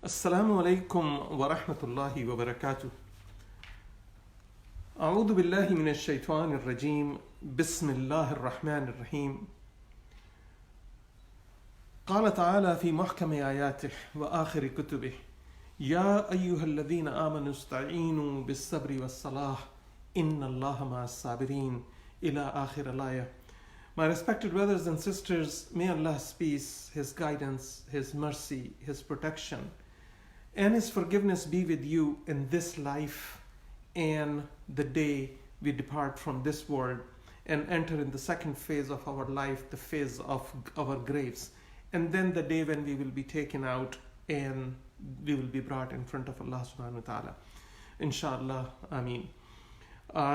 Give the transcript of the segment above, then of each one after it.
Assalamu alaikum wa rahmatullahi wa barakatuh. A'udhu billahi minash shaitanir rajim. Bismillahir rahmanir rahim. قال تعالى في محكم آياته وآخر كتبه يا أيها الذين آمنوا استعينوا بالصبر والصلاة إن الله مع الصابرين إلى آخر الآية. My respected brothers and sisters, may Allah's peace, His guidance, His mercy, His protection, and His forgiveness be with you in this life and the day we depart from this world and enter in the second phase of our life, the phase of our graves, and then the day when we will be taken out and we will be brought in front of Allah subhanahu wa ta'ala. Inshallah, Ameen.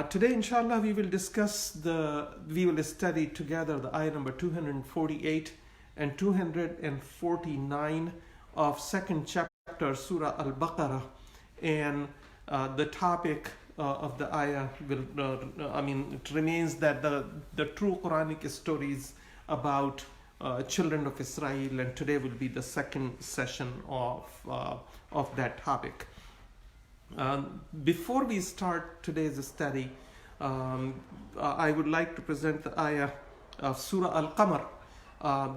Today, inshallah, we will study together the ayah number 248 and 249 of second chapter Surah Al-Baqarah, and the topic of the ayah it remains that the true Qur'anic stories about children of Israel, and today will be the second session of that topic. Before we start today's study, I would like to present the ayah of Surah Al-Qamar.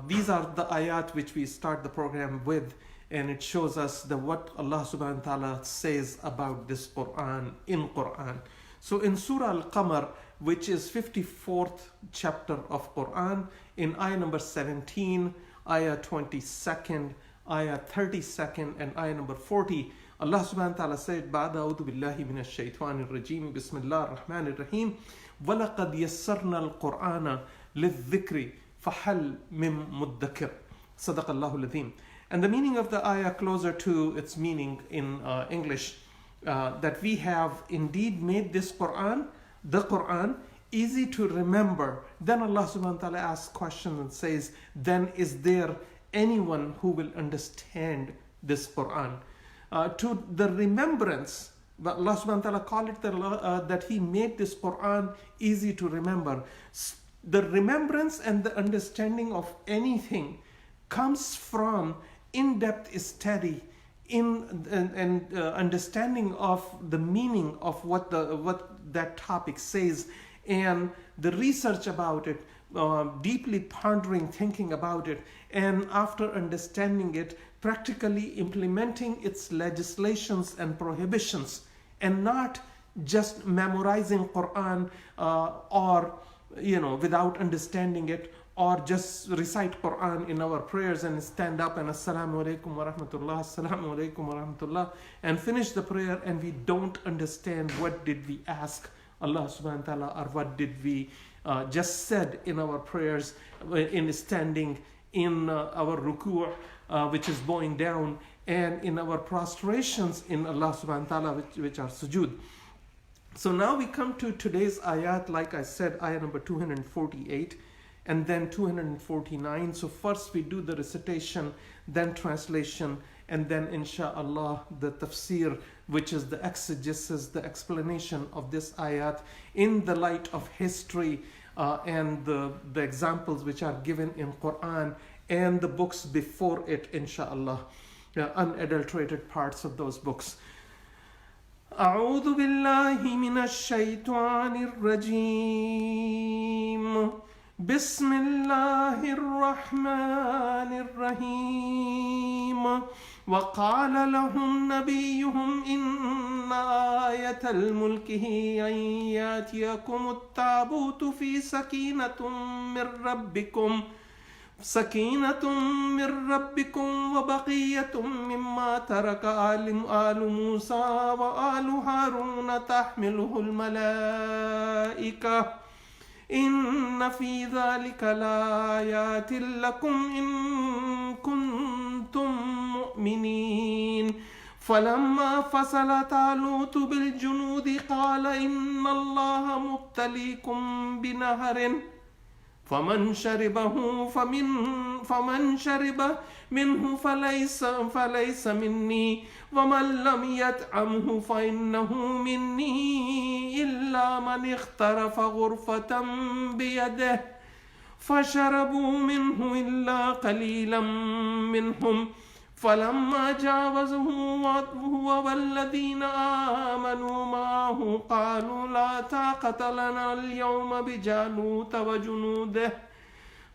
These are the ayat which we start the program with, and it shows us what Allah subhanahu wa ta'ala says about this Quran in Quran. So in Surah Al-Qamar, which is 54th chapter of Quran, in ayah number 17, ayah 22nd, ayah 32nd, and ayah number 40, Allah subhanahu wa ta'ala said, Ba'da a'udhu billahi minash shaitanir rajim, Bismillahir Rahmanir Rahim, وَلَقَدْ يَسَّرْنَا الْقُرْآنَ لِلذِّكْرِ فَحَلْ مِن مُدَّكِرٍ صدق الله العظيم. And the meaning of the ayah, closer to its meaning in English, that we have indeed made this Quran, the Quran, easy to remember. Then Allah subhanahu wa ta'ala asks questions and says, then is there anyone who will understand this Quran? To the remembrance, Allah subhanahu wa ta'ala called it that He made this Quran easy to remember. The remembrance and the understanding of anything comes from in-depth study and understanding of the meaning of what that topic says, and the research about it, deeply pondering, thinking about it, and after understanding it, practically implementing its legislations and prohibitions, and not just memorizing Quran or without understanding it, or just recite Quran in our prayers and stand up and Assalamu alaikum wa rahmatullah, Assalamu alaikum wa rahmatullah, and finish the prayer, and we don't understand what did we ask Allah subhanahu wa ta'ala, or what did we just said in our prayers, in standing, in our ruku', which is bowing down, and in our prostrations in Allah subhanahu wa ta'ala, which are sujood. So now we come to today's ayat, like I said, ayah number 248 and then 249. So first we do the recitation, then translation, and then inshallah the tafsir, which is the exegesis, the explanation of this ayat in the light of history and the examples which are given in Quran and the books before it, inshallah, unadulterated parts of those books. أعوذ بالله من الشيطان الرجيم بسم الله الرحمن الرحيم وقال لهم نبيهم إن آية الملك هي أن يأتيكم التابوت في سكينة من ربكم وبقية مما ترك آل موسى وآل هارون تحمله الملائكة إن في ذلك لآيات لكم إن كنتم مؤمنين فلما فصل طالوت بالجنود قال إن الله مبتليكم بنهر فمن شرب منه فليس مني ومن لم يطعمه فإنه مني إلا من اغترف غرفة بيده فشربوا منه إلا قليلا منهم فلما جاوزه هو والذين آمنوا معه قالوا لا طاقة لنا اليوم بجالوت وجنوده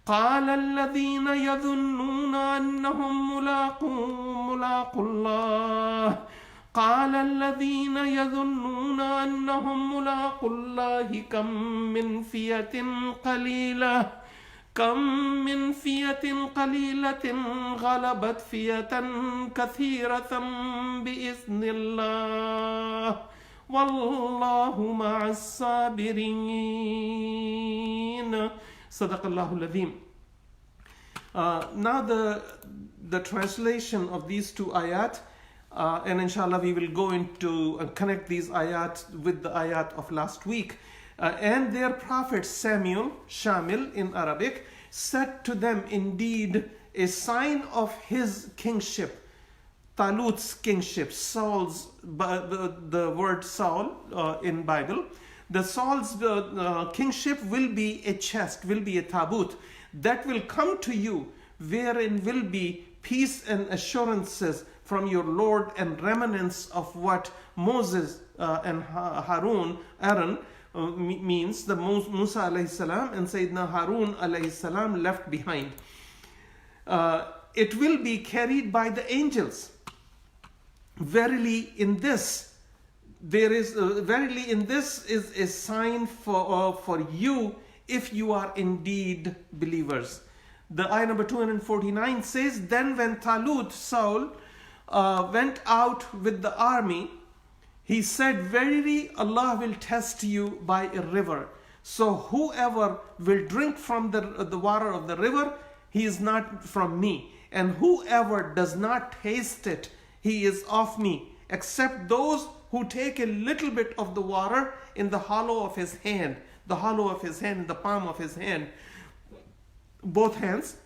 قال الذين يظنون أنهم ملاقو الله قال الذين يظنون أنهم ملاقو الله كم من فئة قليلة غلبت فئة كثيرة بإذن الله والله مع الصابرين. صدق الله العظيم. Now the translation of these two ayat, and inshallah we will go into connect these ayat with the ayat of last week. And their prophet Samuel, Shamil in Arabic, said to them, indeed, a sign of his kingship, Talut's kingship, Saul's, the word Saul in Bible, the Saul's kingship will be a chest, will be a tabut that will come to you, wherein will be peace and assurances from your Lord and remnants of what Moses and Aaron means the Musa alayhi salam and Sayyidina Harun alayhi salam left behind. It will be carried by the angels. Verily in this is a sign for you if you are indeed believers. The ayah number 249 says, then when Talut, Saul, went out with the army, he said, verily Allah will test you by a river. So whoever will drink from the water of the river, he is not from me. And whoever does not taste it, he is of me, except those who take a little bit of the water in the hollow of his hand, the palm of his hand. Both hands,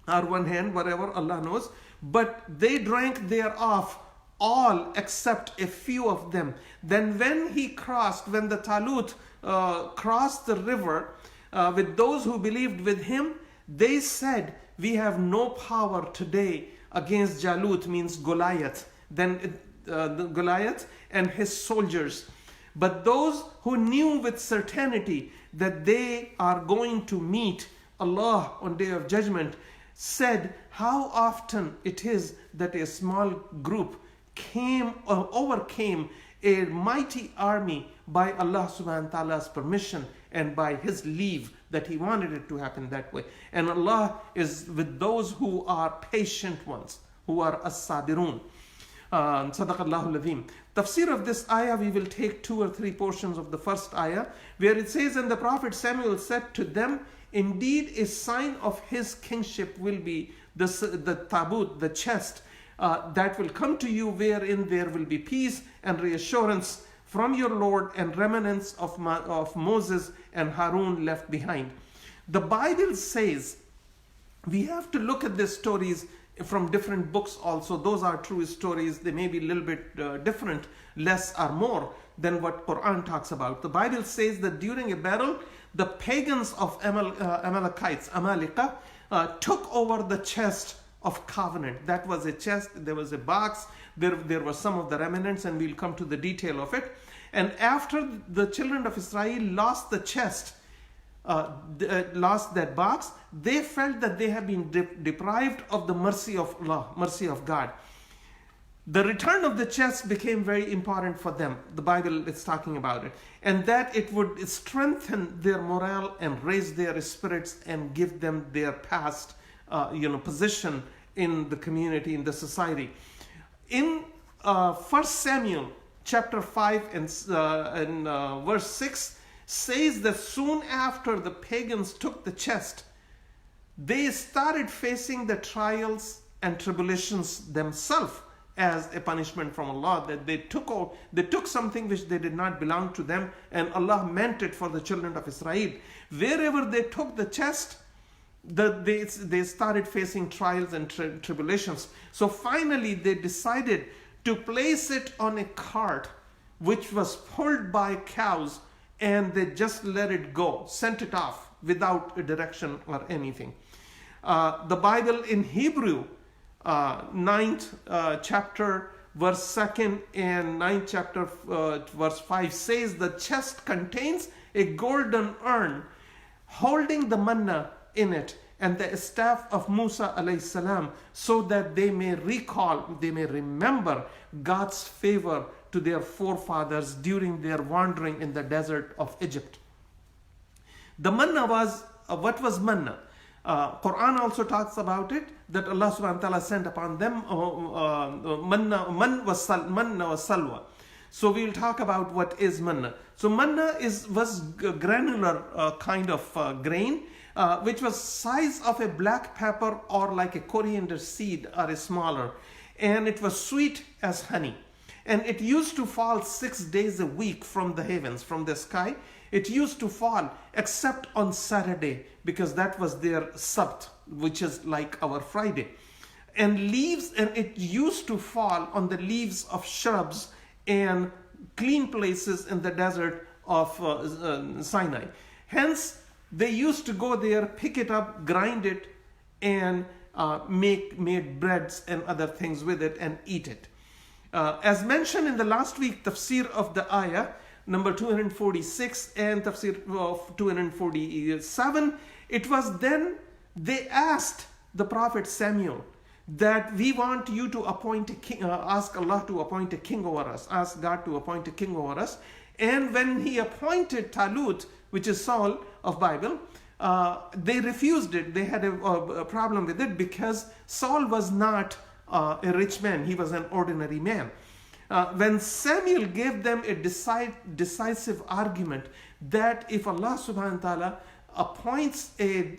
or one hand, whatever, Allah knows. But they drank thereof, all except a few of them. Then when the Talut crossed the river with those who believed with him, they said, we have no power today against Jalut, means Goliath, then the Goliath and his soldiers. But those who knew with certainty that they are going to meet Allah on Day of Judgment said, how often it is that a small group overcame a mighty army by Allah subhanahu wa ta'ala's permission and by his leave, that he wanted it to happen that way. And Allah is with those who are patient ones, who are as-sabirun. Sadaqallahu al-azim. Tafsir of this ayah, we will take 2 or 3 portions of the first ayah, where it says, and the Prophet Samuel said to them, indeed a sign of his kingship will be the tabut, the chest, that will come to you, wherein there will be peace and reassurance from your Lord and remnants of Moses and Harun left behind. The Bible says we have to look at these stories from different books also. Those are true stories. They may be a little bit different, less or more than what Quran talks about. The Bible says that during a battle, the pagans of Amalekites, Amalekah, took over the chest of covenant. That was a chest, there was a box, there were some of the remnants, and we'll come to the detail of it. And after the children of Israel lost the chest, lost that box, they felt that they have been deprived of the mercy of Allah, mercy of God. The return of the chest became very important for them. The Bible is talking about it. And that it would strengthen their morale and raise their spirits and give them their past position in the community, in the society. In 1 Samuel chapter 5 and verse 6 says that soon after the pagans took the chest, they started facing the trials and tribulations themselves as a punishment from Allah, that they took something which they did not belong to them, and Allah meant it for the children of Israel. Wherever they took the chest, they started facing trials and tribulations. So finally they decided to place it on a cart which was pulled by cows, and they just let it go, sent it off without a direction or anything. The Bible in Hebrew 9th chapter, verse 2nd, and 9th chapter, verse 5 says, the chest contains a golden urn holding the manna in it and the staff of Musa alayhi salam, so that they may remember God's favor to their forefathers during their wandering in the desert of Egypt. The manna was, what was manna? Quran also talks about it, that Allah subhanahu wa ta'ala sent upon them manna was salwa. So we will talk about what is manna. So manna was granular kind of grain, which was size of a black pepper or like a coriander seed or a smaller, and it was sweet as honey. And it used to fall 6 days a week from the heavens, from the sky. It used to fall except on Saturday, because that was their Sabt, which is like our Friday. And it used to fall on the leaves of shrubs and clean places in the desert of Sinai. Hence, they used to go there, pick it up, grind it, and made breads and other things with it and eat it. As mentioned in the last week Tafsir of the Ayah, number 246 and Tafsir of 247, it was then they asked the Prophet Samuel that we want you to appoint a king, ask Allah to appoint a king over us, ask God to appoint a king over us. And when he appointed Talut, which is Saul of Bible, they refused it. They had a problem with it because Saul was not a rich man, he was an ordinary man. When Samuel gave them a decisive argument that if Allah subhanahu wa ta'ala appoints a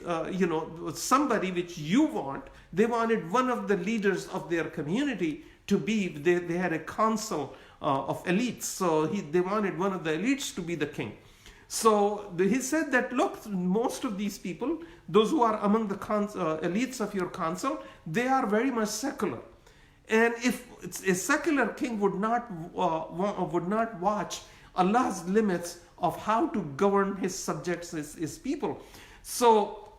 somebody which you want, they wanted one of the leaders of their community to be, they had a council of elites, so they wanted one of the elites to be the king. So he said that, look, most of these people, those who are among the elites of your council, they are very much secular. And if a secular king would not watch Allah's limits of how to govern his subjects, his people. So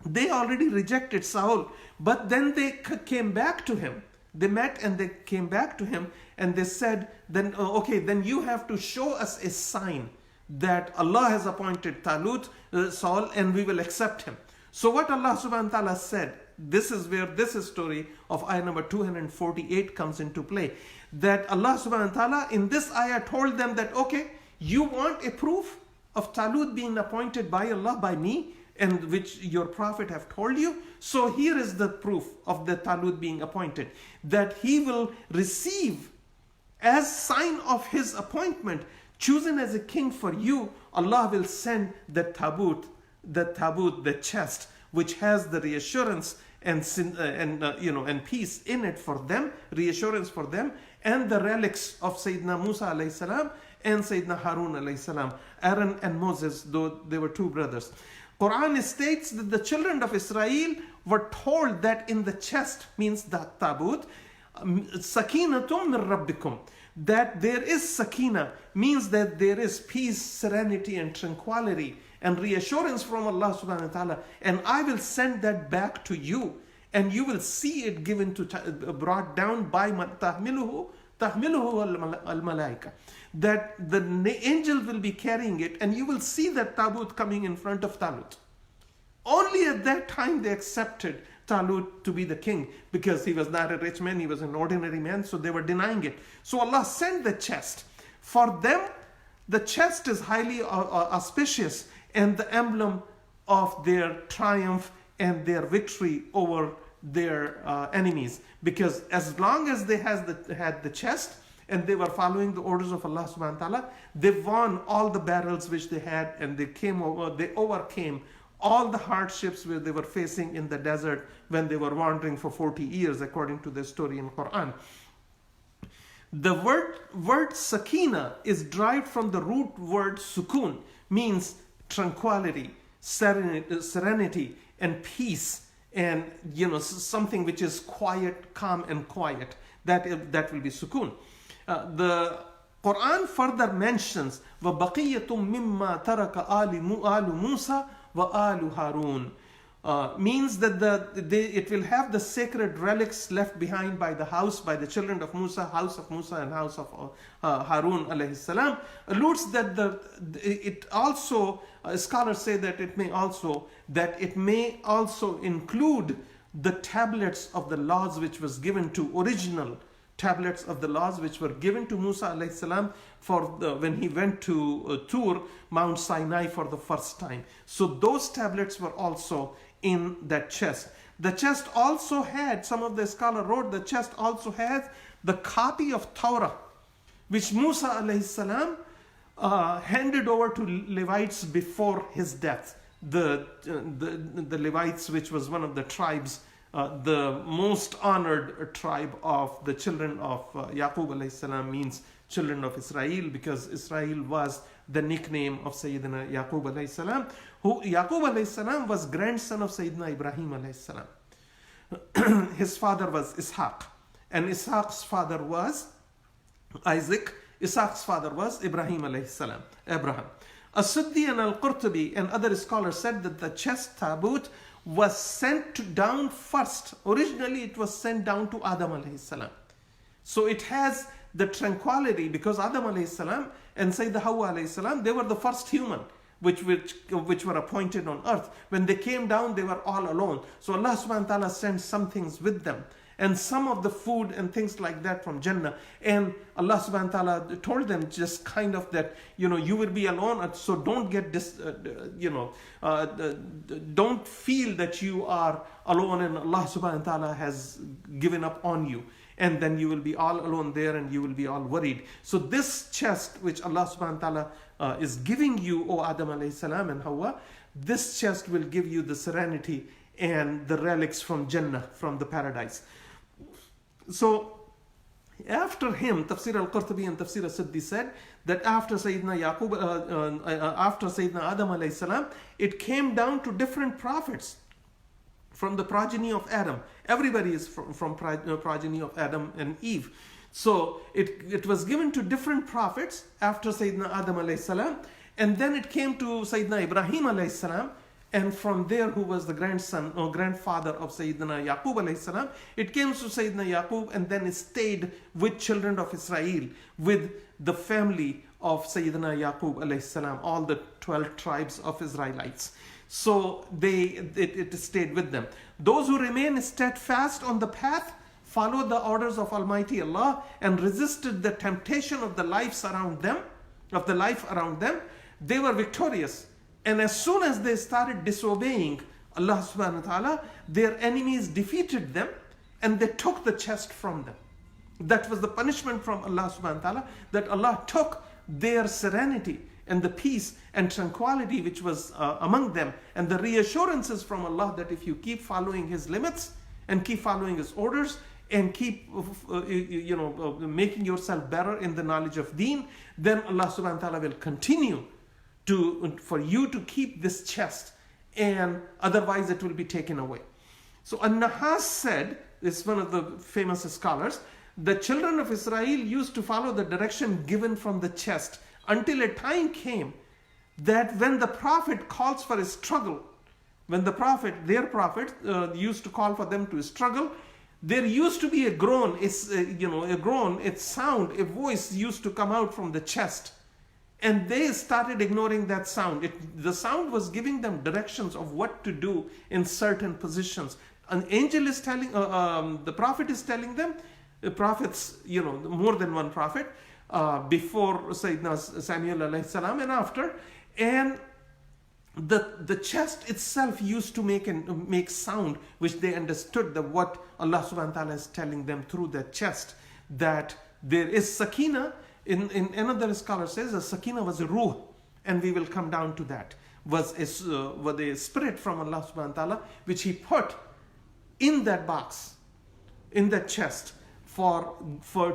they already rejected Saul, but then they came back to him. They met and they came back to him and they said, then okay, then you have to show us a sign that Allah has appointed Talut, Saul, and we will accept him. So what Allah subhanahu wa ta'ala said, this is where this story of ayah number 248 comes into play. That Allah subhanahu wa ta'ala in this ayah told them that, okay, you want a proof of Talut being appointed by Allah, by me, and which your prophet have told you. So here is the proof of the Talut being appointed, that he will receive as sign of his appointment, chosen as a king for you, Allah will send the tabut, the chest, which has the reassurance and peace in it for them, reassurance for them, and the relics of Sayyidina Musa alayhi salam and Sayyidina Harun alayhi salam, Aaron and Moses, though they were two brothers. Quran states that the children of Israel were told that in the chest, means the tabut, sakinatum min rabbikum, that there is sakina, means that there is peace, serenity and tranquility and reassurance from Allah subhanahu wa ta'ala, and I will send that back to you, and you will see it given to, brought down by tahmiluhu al-malaika, that the angel will be carrying it, and you will see that tabut coming in front of Talut. Only at that time they accepted Talut to be the king, because he was not a rich man, he was an ordinary man, so they were denying it. So Allah sent the chest. For them, the chest is highly auspicious and the emblem of their triumph and their victory over their enemies. Because as long as they had the chest and they were following the orders of Allah subhanahu wa ta'ala, they won all the battles which they had, and they overcame all the hardships where they were facing in the desert when they were wandering for 40 years, according to the story in Quran. The word sakina is derived from the root word sukun, means tranquility, serenity, and peace, and something which is quiet, calm, and quiet. That will be sukun. The Quran further mentions وَبَقِيَّةٌ مِمَّا تَرَكَ آلُ مُوسَى وَآلُ هَارُونَ. means that it will have the sacred relics left behind by the house, by the children of Musa, house of Musa and house of Harun alayhi salam, alludes that it also, scholars say that it may also include the tablets of the laws which was given to original tablets of the laws which were given to Musa alayhi salam when he went to Tur, Mount Sinai, for the first time. So those tablets were also in that chest. The chest also had, some of the scholars wrote, the chest also has the copy of Torah which Musa alayhi salam handed over to Levites before his death. The Levites, which was one of the tribes, the most honored tribe of the children of Yaqub alayhi salam, means children of Israel, because Israel was the nickname of Sayyidina Yaqub alayhi salam, Yaqub alayhi salam was grandson of Sayyidina Ibrahim alayhi salam. His father was Ishaq, and Ishaq's father was Isaac. Ishaq's father was Ibrahim alayhi salam, Abraham. As-Suddi and Al-Qurtubi and other scholars said that the chest tabut was sent down first. Originally it was sent down to Adam alayhi salam. So it has the tranquility, because Adam alayhi salam and Sayyidina Hawa alayhi salam, they were the first human which were appointed on earth. When they came down, they were all alone. So Allah subhanahu wa ta'ala sent some things with them, and some of the food and things like that from Jannah. And Allah subhanahu wa ta'ala told them just kind of that, you will be alone, so don't get don't feel that you are alone and Allah subhanahu wa ta'ala has given up on you. And then you will be all alone there and you will be all worried. So this chest which Allah subhanahu wa ta'ala is giving you, O Adam alayhi salam and Hawa, this chest will give you the serenity and the relics from Jannah, from the paradise. So after him, Tafsir Al-Qurtubi and Tafsir As-Siddi said that after Sayyidina after Sayyidina Adam alayhi salam, it came down to different prophets from the progeny of Adam. Everybody is from progeny of Adam and Eve. So it was given to different prophets after Sayyidina Adam alayhi salam, and then it came to Sayyidina Ibrahim alayhi salam, and from there, who was the grandson or grandfather of Sayyidina Yaqub alayhi salam, it came to Sayyidina Yaqub, and then it stayed with children of Israel, with the family of Sayyidina Yaqub alayhi salam, all the 12 tribes of Israelites. So it stayed with them. Those who remain steadfast on the path, followed the orders of Almighty Allah, and resisted the temptation of the life around them, they were victorious. And as soon as they started disobeying Allah subhanahu wa ta'ala, their enemies defeated them and they took the chest from them. That was the punishment from Allah subhanahu wa ta'ala, that Allah took their serenity and the peace and tranquility which was among them, and the reassurances from Allah that if you keep following His limits and keep following His orders and keep making yourself better in the knowledge of Deen, then Allah subhanahu wa ta'ala will continue for you to keep this chest, and otherwise it will be taken away. So An-Nahas said, this is one of the famous scholars, the children of Israel used to follow the direction given from the chest until a time came that when the prophet calls for a struggle, when their prophet used to call for them to struggle, there used to be a groan, a sound, a voice used to come out from the chest. And they started ignoring that sound. The sound was giving them directions of what to do in certain positions. An angel is telling, the prophet is telling them, the prophets, more than one prophet, before Sayyidina Samuel alayhi salam and after. And the chest itself used to make sound, which they understood that what Allah subhanahu wa ta'ala is telling them through that chest, that there is sakina. In another scholar says, a sakina was a ruh, and we will come down to that, was a spirit from Allah subhanahu wa ta'ala, which He put in that box, in that chest, for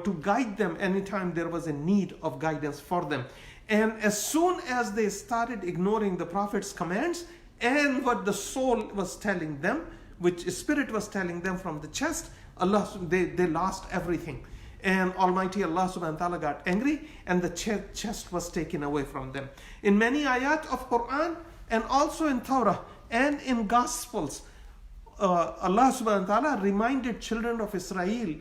to guide them anytime there was a need of guidance for them. And as soon as they started ignoring the Prophet's commands and what the soul was telling them, which spirit was telling them from the chest, they lost everything. And Almighty Allah subhanahu wa ta'ala got angry, and the chest was taken away from them. In many ayat of Quran and also in Torah, and in Gospels, Allah subhanahu wa ta'ala reminded children of Israel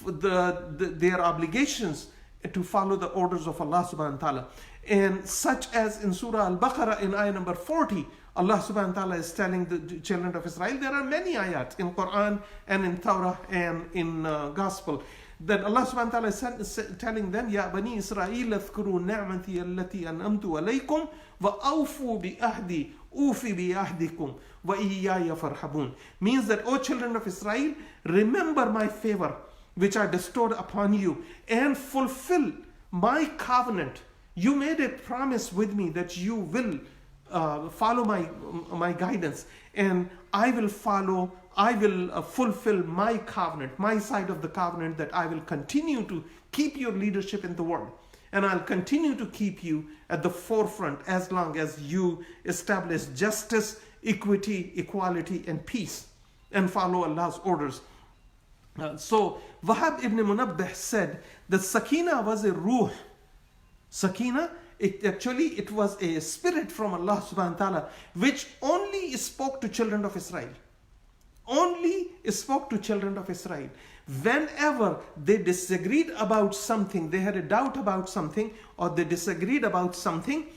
their obligations to follow the orders of Allah subhanahu wa ta'ala. And such as in Surah Al-Baqarah in ayah number 40, Allah subhanahu wa ta'ala is telling the children of Israel, there are many ayat in Quran and in Torah and in Gospel, that Allah subhanahu wa ta'ala is telling them, Ya Bani Israel, اذكروا نعمتي التي أنعمت عليكم وأوفوا بأهدي أوفي بأهدكم وإياي فارهبون. Means that, O children of Israel, remember my favor which I bestowed upon you and fulfill my covenant. You made a promise with me that you will follow my guidance, and I will fulfill my covenant, my side of the covenant, that I will continue to keep your leadership in the world, and I'll continue to keep you at the forefront as long as you establish justice, equity, equality, and peace, and follow Allah's orders. So Wahab ibn Munabbih said that Sakina was a ruh. Sakina, it was a spirit from Allah subhanahu wa ta'ala, which only spoke to children of Israel. Only spoke to children of Israel. Whenever they disagreed about something, they had a doubt about something, or they disagreed about something,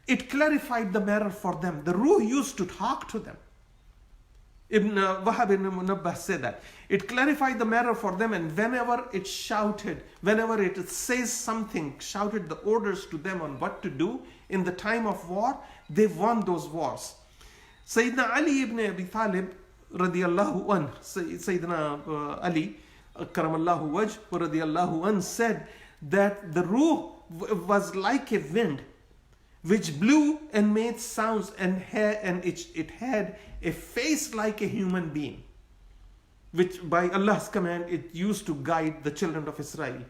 it clarified the matter for them. The ruh used to talk to them. Wahab ibn Munabbih said that. It clarified the matter for them, and whenever it shouted, whenever it says something, shouted the orders to them on what to do in the time of war, they won those wars. Sayyidina Ali ibn Abi Talib radiyallahu an, Sayyidina Ali karamallahu wajh radiyallahu an, said that the ruh was like a wind which blew and made sounds, and it had a face like a human being, which by Allah's command it used to guide the children of Israel.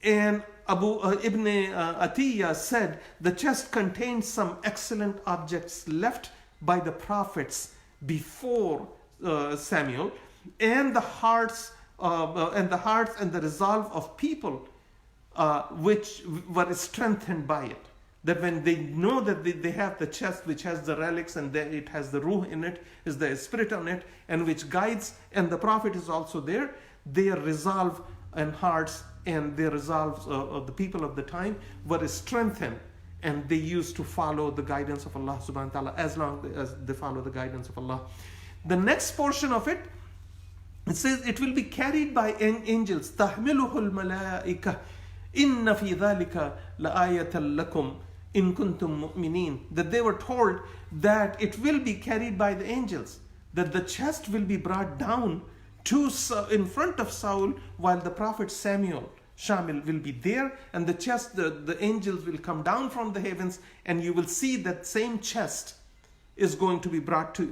And Ibn Atiyah said the chest contained some excellent objects left by the prophets before Samuel, and the hearts and the resolve of people which were strengthened by it. That when they know that they have the chest which has the relics, and it has the ruh in it, is the spirit on it, and which guides, and the prophet is also there, their resolve and hearts and their resolves of the people of the time were strengthened, and they used to follow the guidance of Allah subhanahu wa ta'ala as long as they follow the guidance of Allah. The next portion of it, it says it will be carried by angels. تَحْمِلُهُ الْمَلَائِكَةِ إِنَّ فِي ذَلِكَ لَآيَةً لَكُمْ in kuntum mu'minin, that they were told that it will be carried by the angels, that the chest will be brought down in front of Saul while the prophet Shamil will be there, and the chest, the angels will come down from the heavens, and you will see that same chest is going to be brought to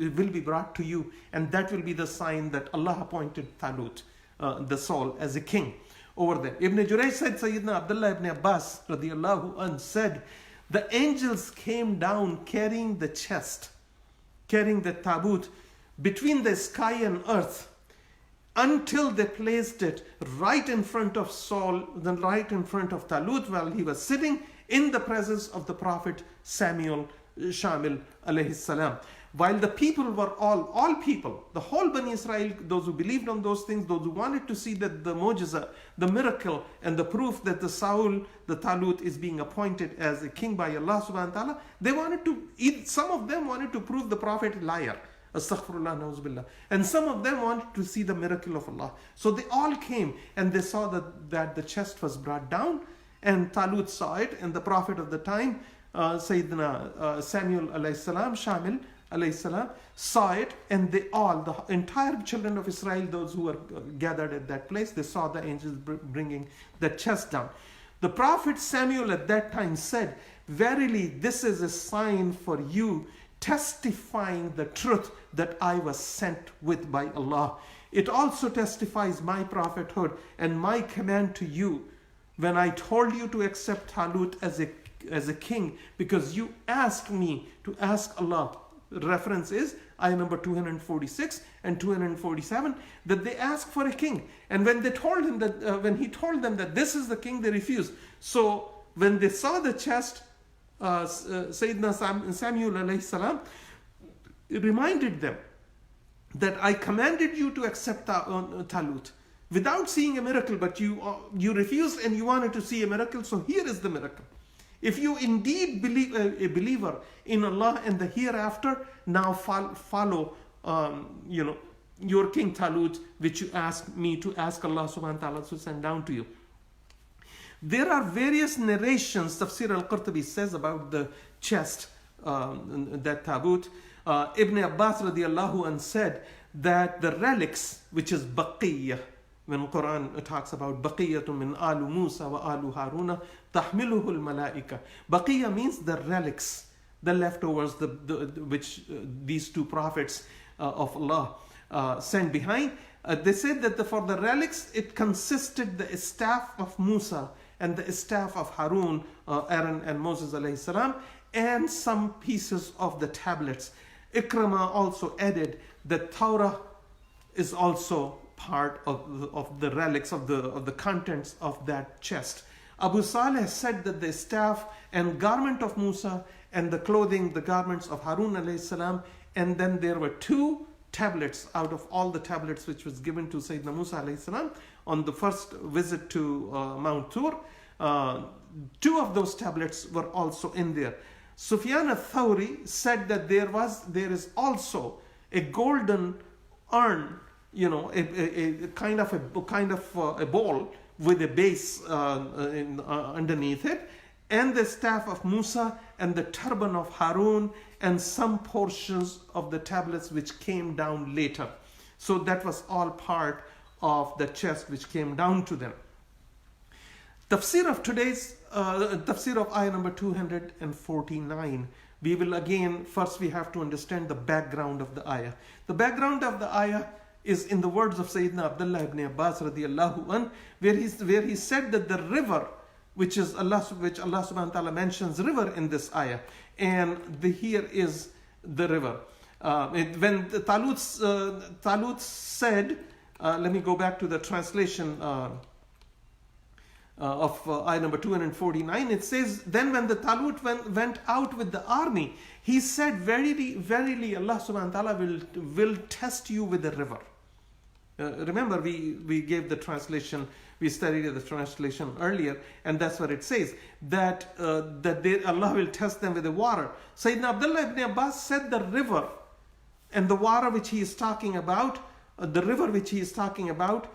you, and that will be the sign that Allah appointed Talut, the Saul, as a king over there. Ibn Jurayj said, Sayyidina Abdullah ibn Abbas radiyallahu anh said, the angels came down carrying the chest, carrying the tabut between the sky and earth, until they placed it right in front of Saul, then right in front of Talut, while he was sitting in the presence of the prophet Shamil alayhi salam. While the people were all people, the whole Bani Israel, those who believed on those things, those who wanted to see that the mu'jiza, the miracle, and the proof that the Saul, the Talut, is being appointed as a king by Allah subhanahu wa ta'ala, some of them wanted to prove the prophet a liar. Astaghfirullah, na'uzubillah. And some of them wanted to see the miracle of Allah. So they all came, and they saw that the chest was brought down, and Talut saw it, and the prophet of the time, Sayyidina Samuel alayhi salam, Shamil alayhi salam, saw it, and the entire children of Israel, those who were gathered at that place, they saw the angels bringing the chest down. The prophet Samuel at that time said, verily this is a sign for you, testifying the truth that I was sent with by Allah. It also testifies my prophethood and my command to you when I told you to accept Talut as a king, because you asked me to ask Allah. Reference is ayah number 246 and 247, that they asked for a king, and when they told him that when he told them that this is the king, they refused. So when they saw the chest, Sayyidina Samuel alayhi salam reminded them that I commanded you to accept Talut without seeing a miracle, but you refused and you wanted to see a miracle, so here is the miracle. If you indeed believe a believer in Allah and the hereafter, now follow your King Talut, which you asked me to ask Allah subhanahu wa ta'ala to send down to you. There are various narrations, Tafsir Al-Qurtubi says, about the chest, that tabut. Ibn Abbas radiallahu anh said that the relics, which is baqiyya, when Quran talks about baqiyatun min alu Musa wa alu Haruna tahmiluhu al-malaika. Baqiyya means the relics, the leftovers, which these two prophets of Allah sent behind. They said that for the relics, it consisted the staff of Musa and the staff of Harun, Aaron and Moses alayhi salam, and some pieces of the tablets. Ikramah also added that Torah is also part of the relics of the contents of that chest. Abu Saleh said that the staff and garment of Musa and the clothing, the garments of Harun alayhi salam, and then there were 2 tablets out of all the tablets which was given to Sayyidina Musa alayhi salam on the first visit to Mount Tur. 2 of those tablets were also in there. Sufyan al-Thawri said that there is also a golden urn, a kind of a bowl with a base underneath it, and the staff of Musa and the turban of Harun and some portions of the tablets which came down later. So that was all part of the chest which came down to them. Tafsir of today's Tafsir of ayah number 249. We will again, first we have to understand the background of the ayah. The background of the ayah is in the words of Sayyidina Abdullah ibn Abbas radiallahu anh, where he said that the river, which Allah subhanahu wa ta'ala mentions river in this ayah, and here is the river. When Talut said, let me go back to the translation of ayah number 249, it says, then when the Talut went out with the army, he said, verily, verily, Allah subhanahu wa ta'ala will test you with the river. Remember, we gave the translation, we studied the translation earlier, and that's what it says, that Allah will test them with the water. Sayyidina Abdullah ibn Abbas said the river, and the water which he is talking about, the river which he is talking about,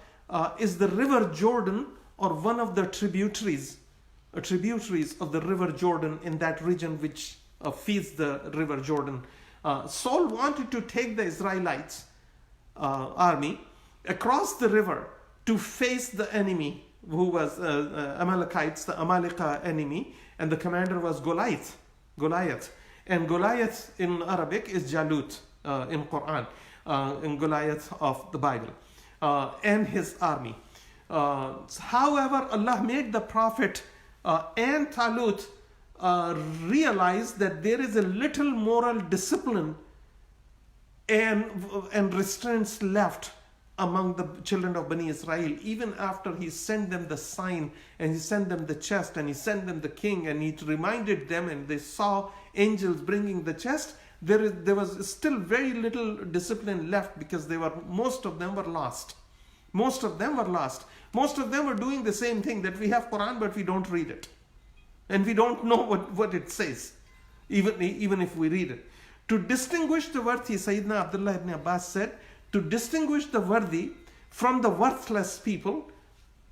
is the river Jordan, or one of the tributaries of the river Jordan in that region which feeds the river Jordan. Saul wanted to take the Israelites army across the river to face the enemy, who was Amalekites, the Amalekah enemy, and the commander was Goliath. And Goliath in Arabic is Jalut in Quran, in Goliath of the Bible, and his army. However, Allah made the Prophet and Talut realize that there is a little moral discipline and restraints left among the children of Bani Israel, even after he sent them the sign, and he sent them the chest, and he sent them the king, and he reminded them, and they saw angels bringing the chest. There was still very little discipline left, because most of them were lost. Most of them were doing the same thing, that we have Quran but we don't read it. And we don't know what it says, even if we read it. To distinguish the worthy, Sayyidina Abdullah ibn Abbas said, to distinguish the worthy from the worthless people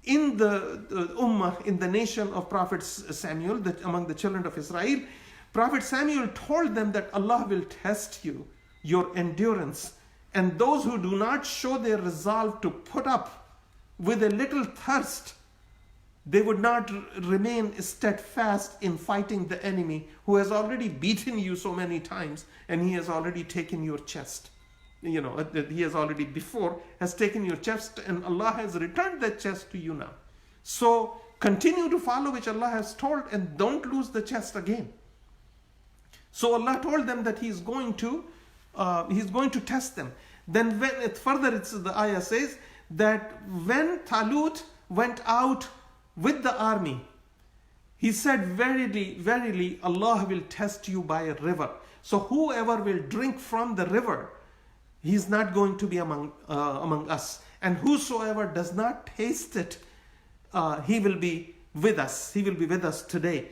in the Ummah, in the nation of Prophet Samuel, among the children of Israel, Prophet Samuel told them that Allah will test you, your endurance, and those who do not show their resolve to put up with a little thirst, they would not remain steadfast in fighting the enemy who has already beaten you so many times, and he has already taken your chest. He has already has taken your chest, and Allah has returned that chest to you now. So continue to follow which Allah has told, and don't lose the chest again. So Allah told them that He's going to test them. Then the ayah says that when Talut went out with the army, he said, verily, verily, Allah will test you by a river. So whoever will drink from the river, he's not going to be among us. And whosoever does not taste it, he will be with us. He will be with us today.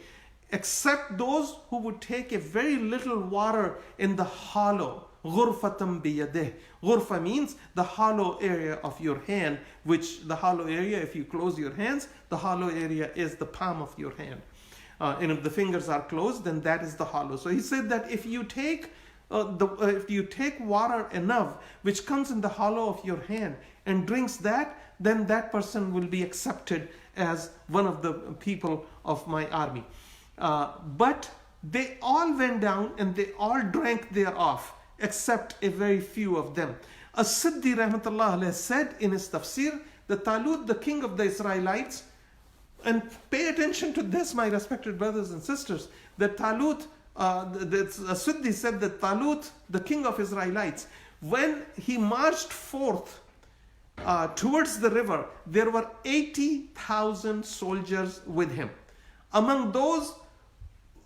Except those who would take a very little water in the hollow. غُرْفَةً بِيَدِهِ. Ghurfa means the hollow area of your hand, which the hollow area, if you close your hands, the hollow area is the palm of your hand. And if the fingers are closed, then that is the hollow. So he said that if you take water enough, which comes in the hollow of your hand, and drinks that, then that person will be accepted as one of the people of my army. But they all went down and they all drank thereof, except a very few of them. As-Siddi rahmatullah alayhi said in his Tafsir that Talut, the king of the Israelites, and pay attention to this, my respected brothers and sisters, that Talut, As-Siddi said that Talut, the king of Israelites, when he marched forth towards the river, there were 80,000 soldiers with him. Among those,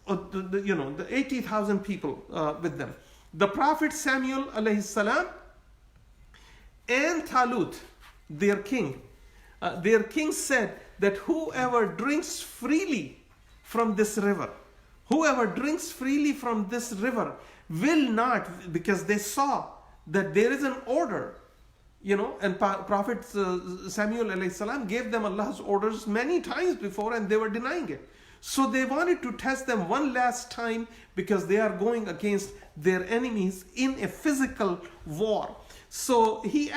the 80,000 people with them, the Prophet Samuel alayhi salam and Talut, their king said that whoever drinks freely from this river, will not, because they saw that there is an order, and Prophet Samuel alayhi salam gave them Allah's orders many times before and they were denying it. So they wanted to test them one last time because they are going against their enemies in a physical war. So he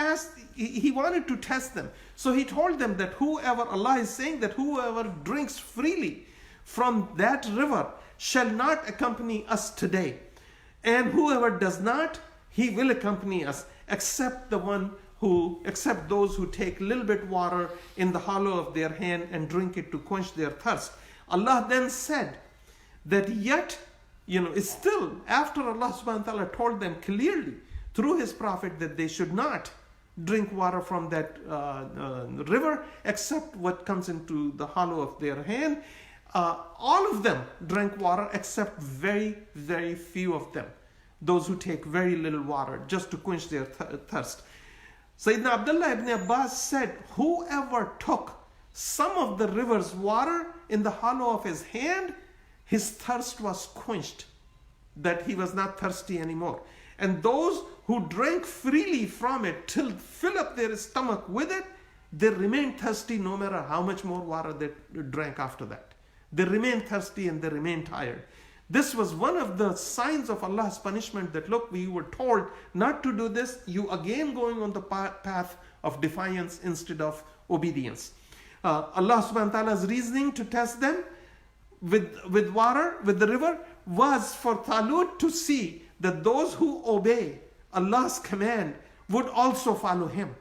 wanted to test them. So he told them that Allah is saying that whoever drinks freely from that river shall not accompany us today. And whoever does not, he will accompany us, except those who take a little bit water in the hollow of their hand and drink it to quench their thirst. Allah then said that yet, it's still after Allah subhanahu wa ta'ala told them clearly through his prophet that they should not drink water from that river except what comes into the hollow of their hand. All of them drank water except very, very few of them. Those who take very little water just to quench their thirst. Sayyidina Abdullah ibn Abbas said, whoever took some of the river's water in the hollow of his hand, his thirst was quenched, that he was not thirsty anymore. And those who drank freely from it till fill up their stomach with it, they remained thirsty no matter how much more water they drank after that. They remained thirsty and they remained tired. This was one of the signs of Allah's punishment, that look, we were told not to do this, you again going on the path of defiance instead of obedience. Allah subhanahu wa ta'ala's reasoning to test them with water, with the river, was for Talut to see that those who obey Allah's command would also follow him.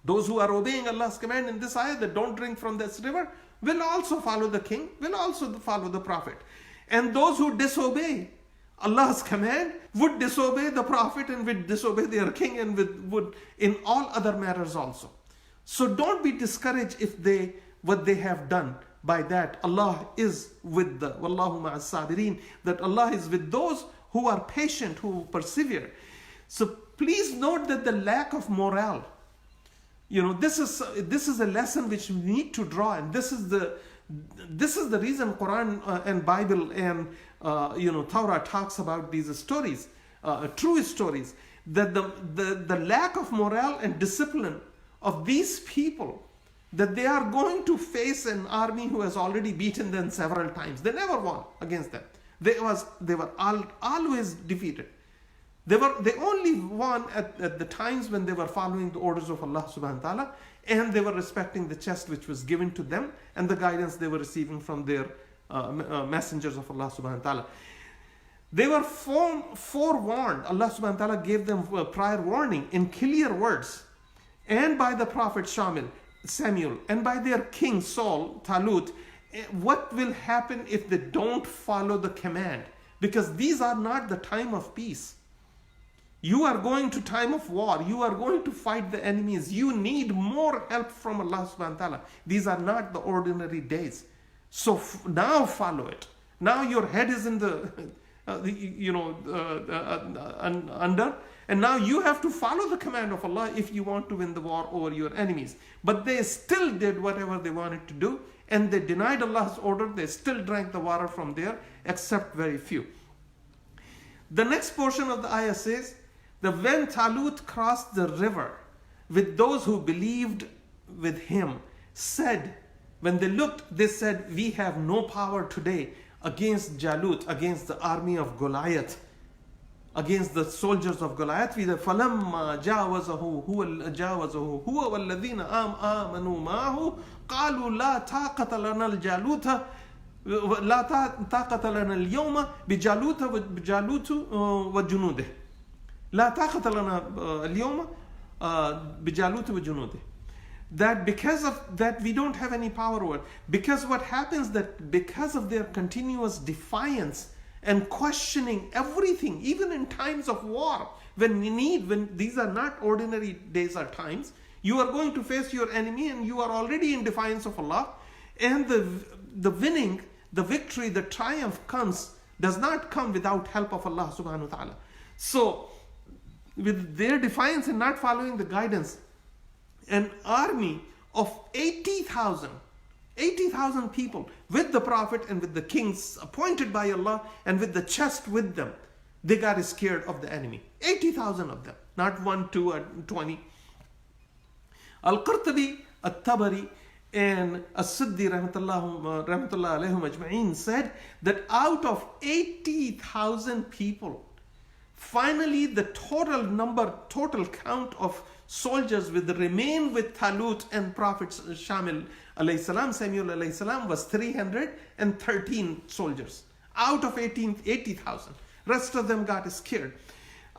Those who are obeying Allah's command in this ayah that don't drink from this river will also follow the king, will also follow the prophet. And those who disobey Allah's command would disobey the prophet and would disobey their king and would in all other matters also. So don't be discouraged if what they have done. By that, Allah is with the Wallahu ma'as sabirin, that Allah is with those who are patient, who persevere. So please note that the lack of morale, this is a lesson which we need to draw, and this is the reason Quran and Bible and Torah talks about these stories, true stories, that the lack of morale and discipline of these people, that they are going to face an army who has already beaten them several times. They never won against them. They were always defeated. They only won at the times when they were following the orders of Allah subhanahu wa ta'ala, and they were respecting the chest which was given to them and the guidance they were receiving from their messengers of Allah subhanahu wa ta'ala. They were forewarned. Allah subhanahu wa ta'ala gave them prior warning in clear words, and by the Prophet Samuel, and by their king Saul, Talut, what will happen if they don't follow the command? Because these are not the time of peace. You are going to time of war. You are going to fight the enemies. You need more help from Allah subhanahu wa ta'ala. These are not the ordinary days. So now follow it. Now your head is in the under. And now you have to follow the command of Allah if you want to win the war over your enemies. But they still did whatever they wanted to do, and they denied Allah's order. They still drank the water from there, except very few. The next portion of the ayah says that when Talut crossed the river with those who believed with him, said, when they looked, they said, we have no power today against Jalut, against the army of Goliath, against the soldiers of Goliath. فَلَمَّا جَاوَزَهُ هُوَ وَالَّذِينَ آمَنُوا مَعَهُ قَالُوا لَا طَاقَةَ لَنَا الْجَالُوتَ لا طاقة لنا اليوم بجالوت وجنوده لا طاقة لنا اليوم بجالوت وجنوده. That because of that we don't have any power over it. Because what happens that because of their continuous defiance and questioning everything, even in times of war, when these are not ordinary days or times, you are going to face your enemy and you are already in defiance of Allah, and the winning, the victory, the triumph does not come without help of Allah subhanahu wa ta'ala. So with their defiance and not following the guidance, an army of 80,000 people with the Prophet and with the kings appointed by Allah and with the chest with them, they got scared of the enemy. 80,000 of them, not 1, 2, or 20. Al-Qurtubi, At-Tabari, and As-Siddi rahmatullah alayhum ajma'in said that out of 80,000 people, finally the total count of soldiers with remain with Talut and Prophet Samuel alayhi salam was 313 soldiers out of 80,000. Rest of them got scared.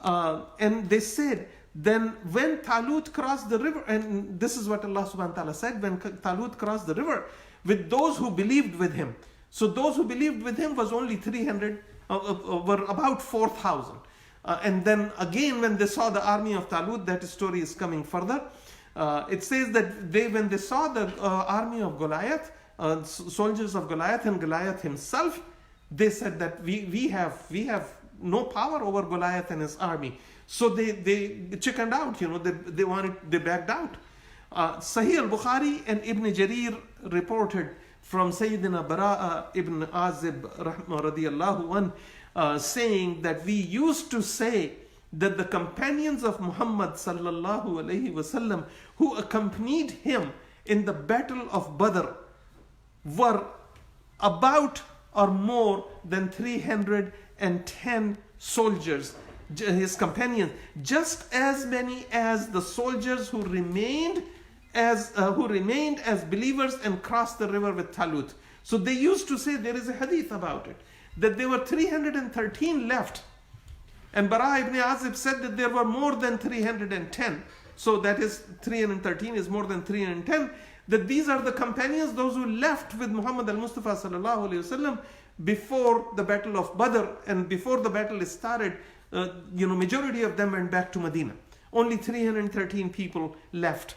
And they said, then when Talut crossed the river, and this is what Allah subhanahu wa ta'ala said, when Talut crossed the river with those who believed with him. So those who believed with him was only 300, were about 4,000. And then again when they saw the army of Talut, that story is coming further. It says that when they saw the army of Goliath, soldiers of Goliath and Goliath himself, they said that we have no power over Goliath and his army. So they chickened out, they backed out. Sahih al-Bukhari and Ibn Jarir reported from Sayyidina Bara ibn Azib radiyallahu anh, saying that we used to say that the companions of Muhammad sallallahu alayhi wasallam who accompanied him in the battle of Badr were about or more than 310 soldiers, his companions, just as many as the soldiers who remained as believers and crossed the river with Talut. So they used to say, there is a hadith about it, that there were 313 left. And Bara ibn Azib said that there were more than 310. So that is 313 is more than 310. That these are the companions, those who left with Muhammad al-Mustafa sallallahu alayhi wasallam before the battle of Badr, and before the battle started, majority of them went back to Medina. Only 313 people left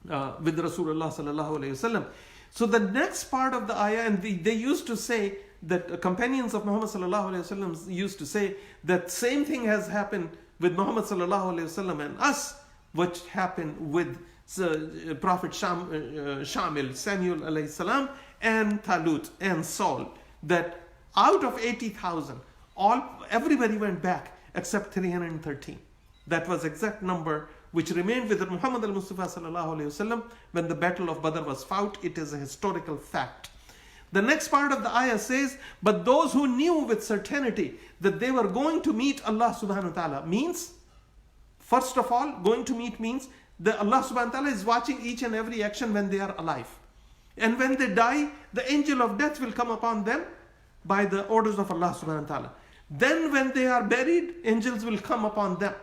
with Rasulullah sallallahu alayhi wasallam. So the next part of the ayah, and they used to say that companions of Muhammad sallallahu alayhi wasallam used to say that same thing has happened with Muhammad sallallahu alayhi wasallam and us, which happened with Prophet Samuel alayhi salam and Talut and Saul, that out of 80,000, everybody went back except 313. That was exact number which remained with Muhammad al-Mustafa sallallahu alayhi wasallam when the battle of Badr was fought. It is a historical fact. The next part of the ayah says, but those who knew with certainty that they were going to meet Allah subhanahu wa ta'ala means, first of all, going to meet means that Allah subhanahu wa ta'ala is watching each and every action when they are alive. And when they die, the angel of death will come upon them by the orders of Allah subhanahu wa ta'ala. Then when they are buried, angels will come upon them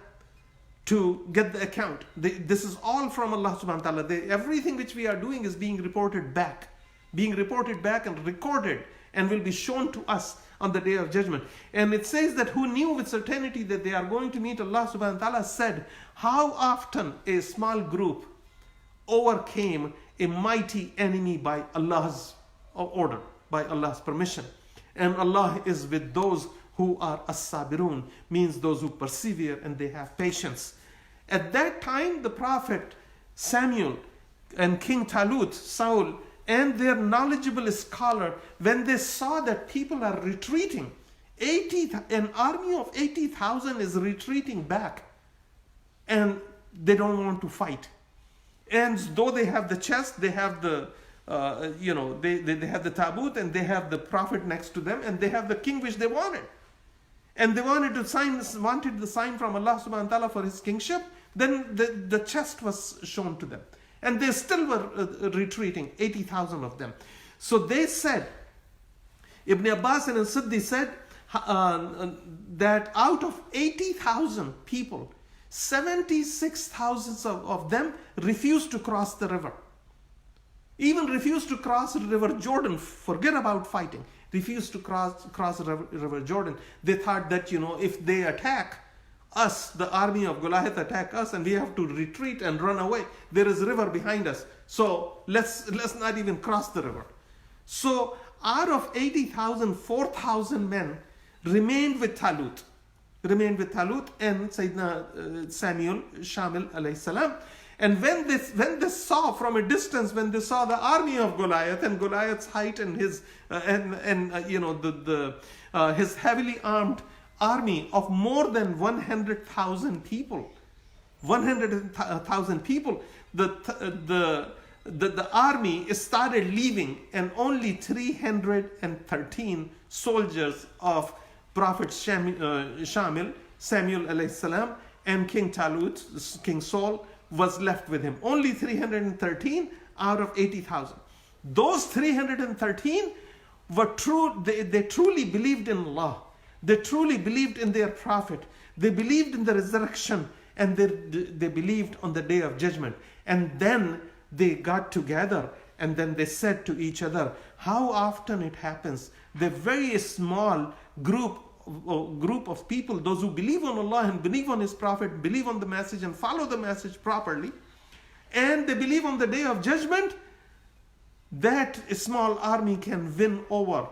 to get the account. This is all from Allah subhanahu wa ta'ala. Everything which we are doing is being reported back and recorded, and will be shown to us on the day of judgment. And it says that who knew with certainty that they are going to meet Allah subhanahu wa ta'ala said, how often a small group overcame a mighty enemy by Allah's order, by Allah's permission. And Allah is with those who are as-sabirun, means those who persevere and they have patience. At that time, the prophet Samuel and King Talut, Saul, and their knowledgeable scholar, when they saw that people are retreating, an army of 80,000 is retreating back, and they don't want to fight. And though they have the chest, they have the they have the tabut, and they have the prophet next to them, and they have the king which they wanted. And they wanted the sign from Allah subhanahu wa ta'ala for his kingship. Then the chest was shown to them. And they still were retreating, 80,000 of them. So they said, Ibn Abbas and Siddi said that out of 80,000 people, 76,000 of them refused to cross the river. Even refused to cross the river Jordan, forget about fighting. Refused to cross the river Jordan. They thought that, if they attack us, the army of Goliath attack us, and we have to retreat and run away. There is a river behind us. So let's not even cross the river. So out of 80,000, 4,000 men remained with Talut. And Sayyidina Samuel, Shamil alayhi salam. And when they saw from a distance, when they saw the army of Goliath and Goliath's height and his his heavily armed army of more than 100,000 people, the army started leaving, and only 313 soldiers of Prophet Samuel alayhi salam, and King Talut, King Saul, was left with him. Only 313 out of 80,000. Those 313 were true. They truly believed in Allah. They truly believed in their prophet. They believed in the resurrection, and they believed on the day of judgment. And then they got together, and then they said to each other, how often it happens, the very small group of people, those who believe on Allah and believe on His Prophet, believe on the message and follow the message properly, and they believe on the day of judgment, that a small army can win over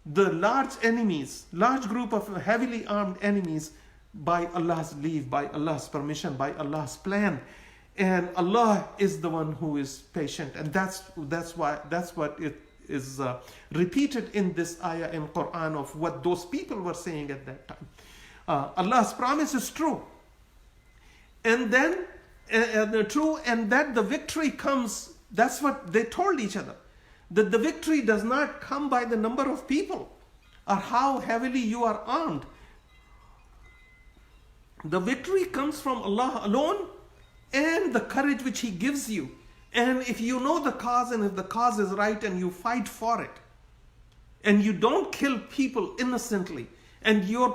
the large group of heavily armed enemies by Allah's leave, by Allah's permission, by Allah's plan. And Allah is the one who is patient, and that's what it is repeated in this ayah in Quran of what those people were saying at that time. Allah's promise is true, and then and that the victory comes. That's what they told each other, that the victory does not come by the number of people or how heavily you are armed. The victory comes from Allah alone, and the courage which He gives you. And if you know the cause, and if the cause is right, and you fight for it, and you don't kill people innocently, and your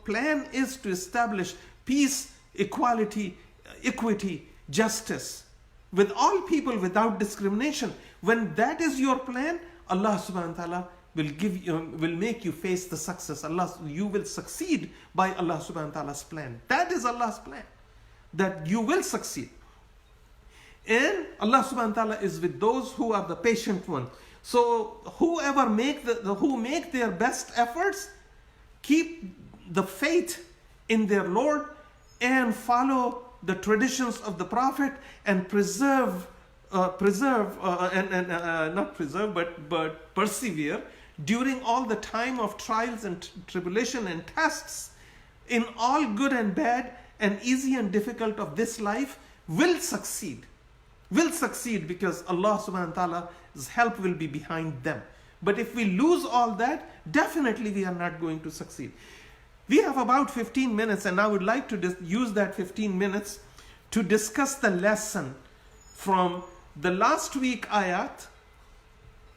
plan is to establish peace, equality, equity, justice with all people without discrimination, when that is your plan, Allah subhanahu wa ta'ala will make you face the success. You will succeed by Allah subhanahu wa ta'ala's plan. That is Allah's plan, that you will succeed. And Allah subhanahu wa ta'ala is with those who are the patient ones. So whoever who make their best efforts, keep the faith in their Lord, and follow the traditions of the Prophet, and persevere during all the time of trials and tribulation and tests, in all good and bad and easy and difficult of this life, will succeed, because Allah subhanahu wa ta'ala's help will be behind them. But if we lose all that, definitely we are not going to succeed. We have about 15 minutes, and I would like to use that 15 minutes to discuss the lesson from the last week ayat,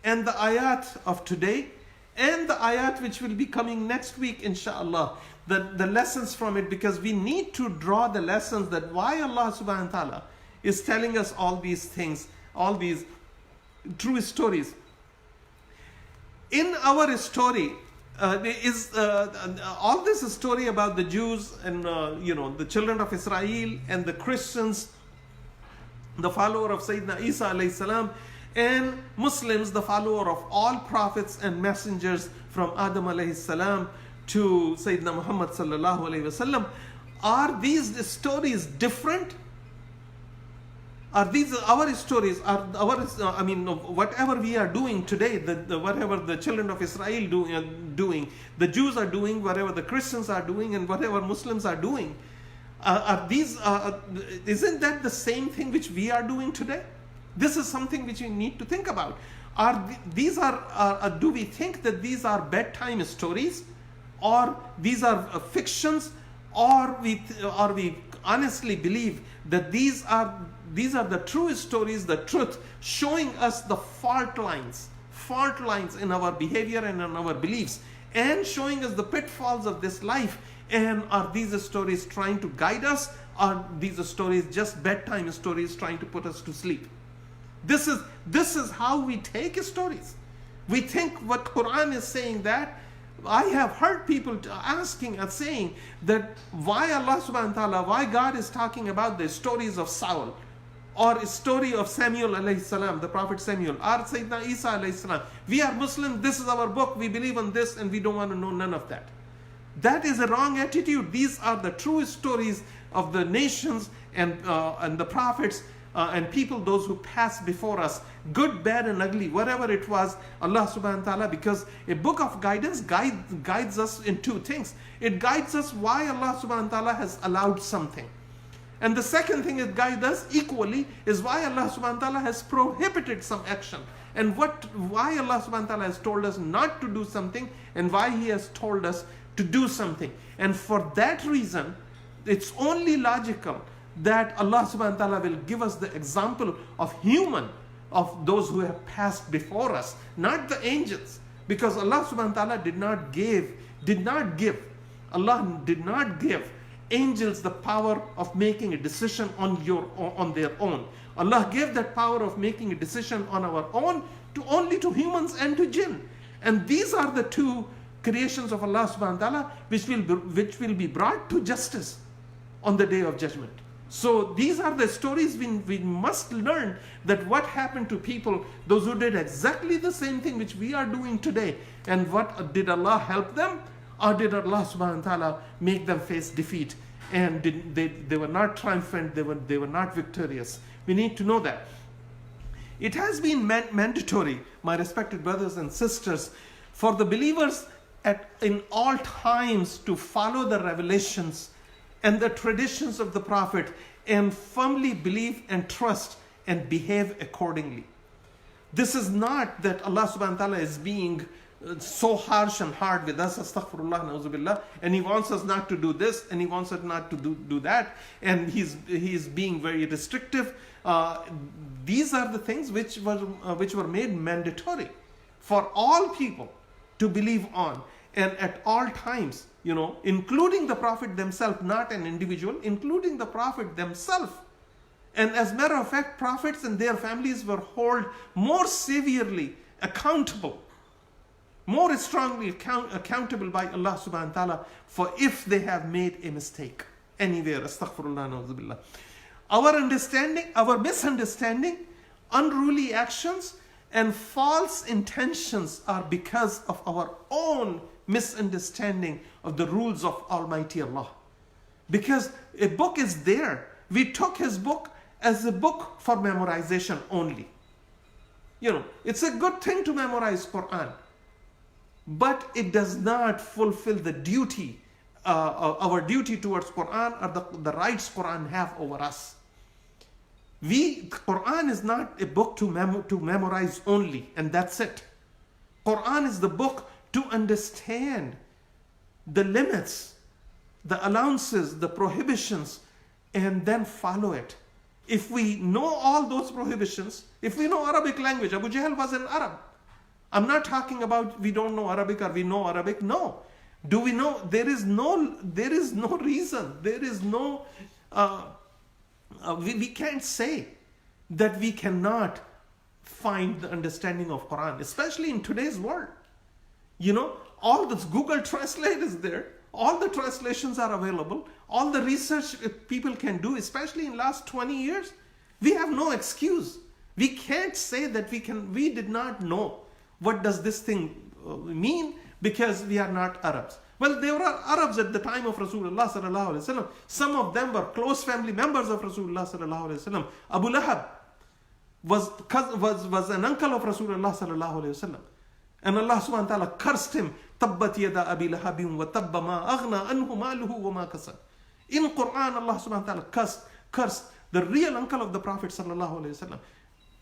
and the ayat of today, and the ayat which will be coming next week, inshallah. The lessons from it, because we need to draw the lessons that why Allah subhanahu wa ta'ala is telling us all these things, all these true stories. In our story, there is all this story about the Jews and the children of Israel and the Christians, the follower of Sayyidina Isa alayhi salam, and Muslims, the follower of all prophets and messengers from Adam alayhi salam to Sayyidina Muhammad sallallahu alaihi wasallam. Are these stories different? Are these our stories? Are our, whatever we are doing today, whatever the children of Israel doing, the Jews are doing, whatever the Christians are doing, and whatever Muslims are doing, isn't that the same thing which we are doing today? This is something which we need to think about. Do we think that these are bedtime stories, or these are fictions, or we honestly believe that these are the true stories, the truth, showing us the fault lines in our behavior and in our beliefs, and showing us the pitfalls of this life? And are these stories trying to guide us? Are these stories just bedtime stories trying to put us to sleep? This is how we take stories. We think what Quran is saying. That I have heard people asking and saying that why Allah subhanahu wa ta'ala, why God is talking about the stories of Saul, or a story of Samuel alayhi salam, the prophet Samuel, or Sayyidina Isa alayhi salam. We are Muslim, this is our book, we believe in this, and we don't want to know none of that. That is a wrong attitude. These are the true stories of the nations and the prophets and people, those who passed before us, good, bad, and ugly, whatever it was. Allah subhanahu wa ta'ala, because a book of guidance guides us in two things. It guides us why Allah subhanahu wa ta'ala has allowed something. And the second thing it guides us equally is why Allah subhanahu wa ta'ala has prohibited some action, and why Allah subhanahu wa ta'ala has told us not to do something, and why He has told us to do something. And for that reason, it's only logical that Allah subhanahu wa ta'ala will give us the example of those who have passed before us, not the angels. Because Allah subhanahu wa ta'ala did not give angels the power of making a decision on their own. Allah gave that power of making a decision on our own only to humans and to jinn. And these are the two creations of Allah subhanahu wa ta'ala which will be brought to justice on the day of judgment. So these are the stories we must learn, that what happened to people, those who did exactly the same thing which we are doing today, and what did Allah help them, or did Allah subhanahu wa ta'ala make them face defeat, and they were not triumphant, they were not victorious. We need to know that. It has been mandatory, my respected brothers and sisters, for the believers in all times to follow the revelations and the traditions of the Prophet, and firmly believe and trust and behave accordingly. This is not that Allah subhanahu wa ta'ala is being so harsh and hard with us, astaghfirullah, na'uzubillah, and He wants us not to do this, and He wants us not to do that, and He's being very restrictive. These are the things which were made mandatory for all people to believe on, and at all times, including the Prophet themselves, not an individual, including the Prophet themselves. And as a matter of fact, prophets and their families were held more severely accountable, more strongly accountable by Allah subhanahu wa ta'ala for if they have made a mistake anywhere. Astaghfirullah, na'uzubillah. Our misunderstanding, unruly actions, and false intentions are because of our own misunderstanding of the rules of Almighty Allah. Because a book is there. We took His book as a book for memorization only. It's a good thing to memorize Quran, but it does not fulfill the duty, our duty towards Quran, or the rights Quran have over us. Quran is not a book to memorize only, and that's it. Quran is the book to understand the limits, the allowances, the prohibitions, and then follow it. If we know all those prohibitions, if we know Arabic language, Abu Jahl was an Arab. I'm not talking about we don't know Arabic or we know Arabic. No. Do we know? There is no reason. There is no, we can't say that we cannot find the understanding of Quran, especially in today's world. All this Google Translate is there. All the translations are available. All the research people can do, especially in last 20 years. We have no excuse. We can't say that we did not know what does this thing mean because we are not Arabs. Well, they were Arabs at the time of Rasulullah sallallahu alaihi wasallam. Some of them were close family members of Rasulullah sallallahu alaihi wasallam. Abu Lahab was an uncle of Rasulullah sallallahu alaihi wasallam. And Allah subhanahu wa ta'ala cursed him. Tabbat yada abi lahabin wa tabba ma aghna anhu maluhu wa ma kasab. In Quran, Allah subhanahu wa ta'ala cursed the real uncle of the Prophet sallallahu alaihi wasallam.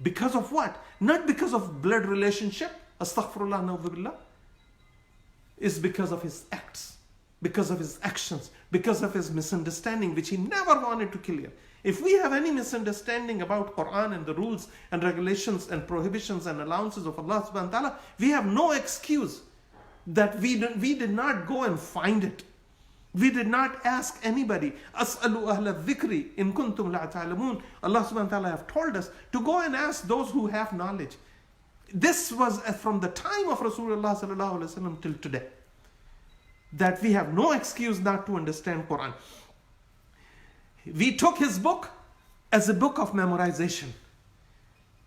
Because of what? Not because of blood relationship. Astaghfirullah na'udhu billah. Is because of his acts, because of his actions, because of his misunderstanding, which he never wanted to clear. If we have any misunderstanding about Quran and the rules and regulations and prohibitions and allowances of Allah subhanahu wa ta'ala, we have no excuse that we did not go and find it. We did not ask anybody. As'alu ahla dhikri in kuntum la ta'lamun. Allah subhanahu wa ta'ala have told us to go and ask those who have knowledge. This was from the time of Rasulullah sallallahu alaihi wasallam till today, that we have no excuse not to understand Quran. We took his book as a book of memorization.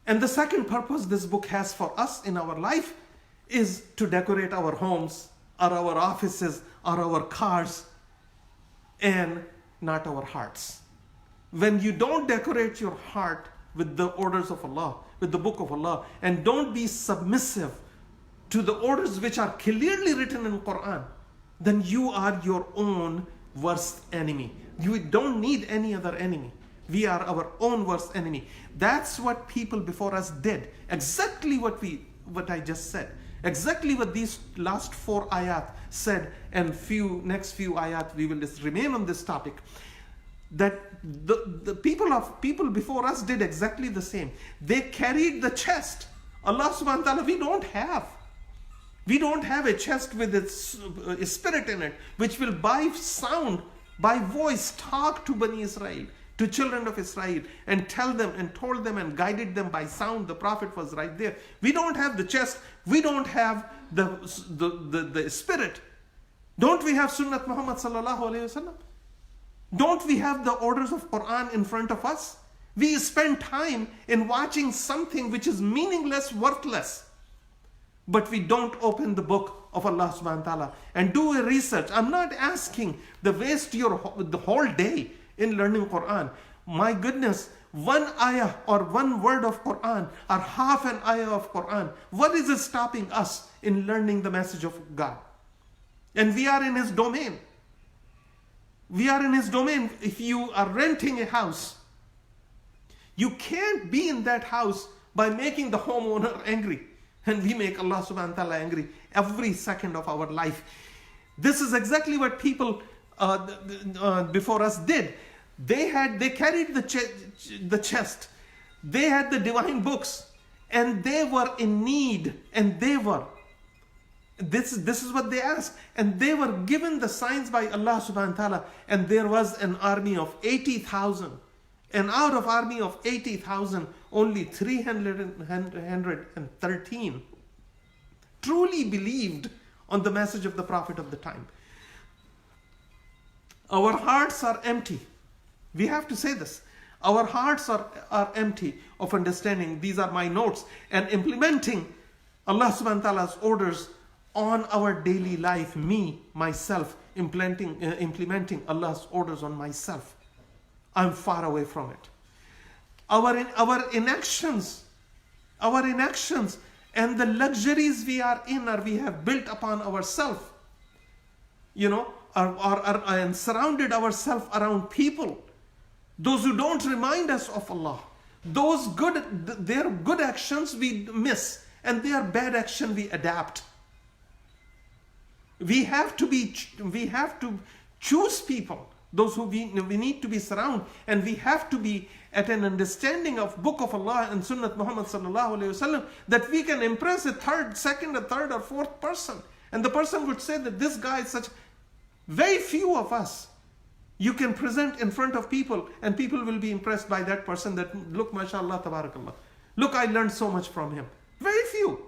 And the second purpose this book has for us in our life is to decorate our homes, or our offices, or our cars, and not our hearts. When you don't decorate your heart with the orders of Allah, with the book of Allah, and don't be submissive to the orders which are clearly written in Quran, then you are your own worst enemy. You don't need any other enemy. We are our own worst enemy. That's what people before us did. Exactly what I just said. Exactly what these last 4 ayat said, and next few ayat we will just remain on this topic. That the people before us did exactly the same. They carried the chest. Allah subhanahu wa ta'ala, we don't have a chest with its spirit in it, which will by sound, by voice, talk to Bani Israel, to children of Israel, and tell them and told them and guided them by sound. The Prophet was right there. We don't have the chest. We don't have the spirit. Don't we have Sunnat Muhammad sallallahu alaihi wasallam? Don't we have the orders of Quran in front of us? We spend time in watching something which is meaningless, worthless. But we don't open the book of Allah subhanahu wa ta'ala and do a research. I'm not asking the waste the whole day in learning Quran. My goodness, one ayah or one word of Quran or half an ayah of Quran, what is it stopping us in learning the message of God? And we are in his domain. We are in his domain. If you are renting a house, you can't be in that house by making the homeowner angry. And we make Allah subhanahu wa ta'ala angry every second of our life. This is exactly what people before us did. They carried the chest. They had the divine books. And they were in need. And this is what they asked. And they were given the signs by Allah subhanahu wa ta'ala. And there was an army of 80,000. And out of army of 80,000, only 313 truly believed on the message of the Prophet of the time. Our hearts are empty. We have to say this. Our hearts are empty of understanding. These are my notes. And implementing Allah subhanahu wa ta'ala's orders on our daily life. Myself, implementing Allah's orders on myself. I'm far away from it. Our inactions and the luxuries we are in, or we have built upon ourselves, and surrounded ourselves around people, those who don't remind us of Allah, their good actions we miss, and their bad action we adapt. We have to choose people. Those who we need to be surrounded, and we have to be at an understanding of Book of Allah and Sunnat Muhammad sallallahu alaihi wasallam, that we can impress a second, or third, or fourth person, and the person would say that this guy is such. Very few of us you can present in front of people, and people will be impressed by that person. That look, mashallah, tabarakallah. Look, I learned so much from him. Very few.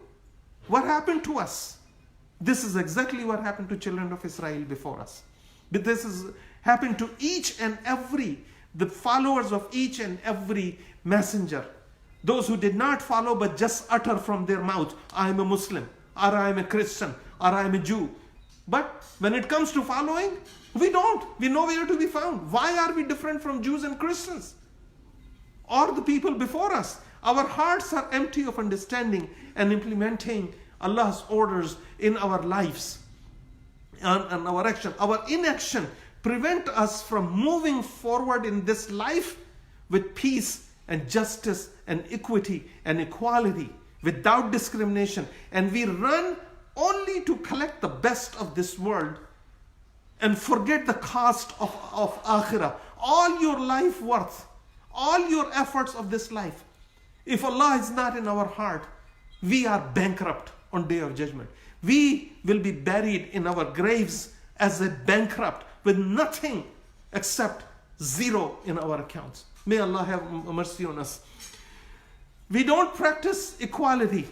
What happened to us? This is exactly what happened to children of Israel before us. But this is happened to each and every, the followers of each and every messenger. Those who did not follow but just utter from their mouth, I am a Muslim, or I am a Christian, or I am a Jew. But when it comes to following, we don't. We're nowhere to be found. Why are we different from Jews and Christians? Or the people before us? Our hearts are empty of understanding and implementing Allah's orders in our lives and our action. Our inaction prevent us from moving forward in this life with peace and justice and equity and equality without discrimination. And we run only to collect the best of this world and forget the cost of akhirah. All your life worth, all your efforts of this life, if Allah is not in our heart, we are bankrupt on Day of Judgment. We will be buried in our graves as a bankrupt with nothing except zero in our accounts. May Allah have mercy on us. We don't practice equality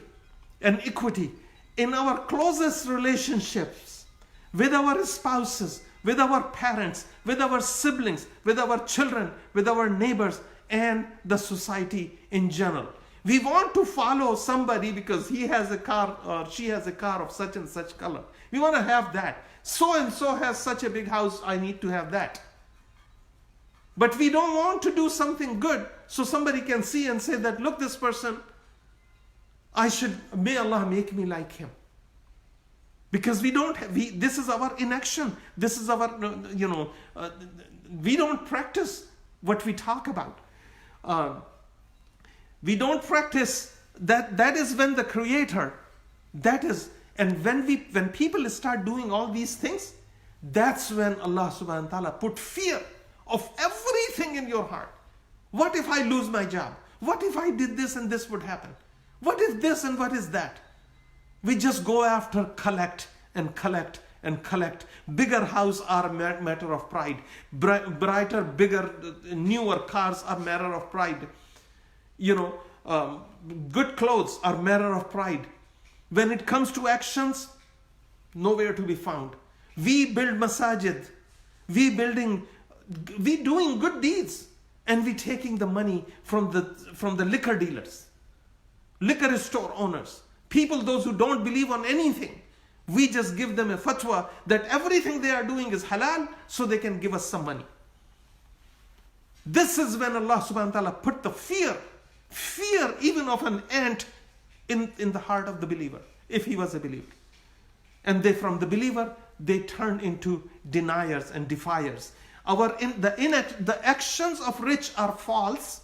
and equity in our closest relationships with our spouses, with our parents, with our siblings, with our children, with our neighbors, and the society in general. We want to follow somebody because he has a car or she has a car of such and such color. We want to have that. So and so has such a big house, I need to have that. But we don't want to do something good so somebody can see and say that, look, this person, may Allah make me like him. Because this is our inaction. This is our, we don't practice what we talk about. We don't practice that. That is when the Creator, and when people start doing all these things, that's when Allah subhanahu wa ta'ala put fear of everything in your heart. What if I lose my job? What if I did this and this would happen? What if this and what is that? We just go after collect and collect and collect. Bigger house are a matter of pride. Brighter, bigger, newer cars are matter of pride. Good clothes are matter of pride. When it comes to actions, nowhere to be found. We build masajid. We doing good deeds, and we taking the money from the liquor dealers, liquor store owners, people those who don't believe on anything. We just give them a fatwa that everything they are doing is halal, so they can give us some money. This is when Allah subhanahu wa ta'ala put the fear even of an ant in the heart of the believer, if he was a believer. And from the believer, they turn into deniers and defiers. The actions of rich are false,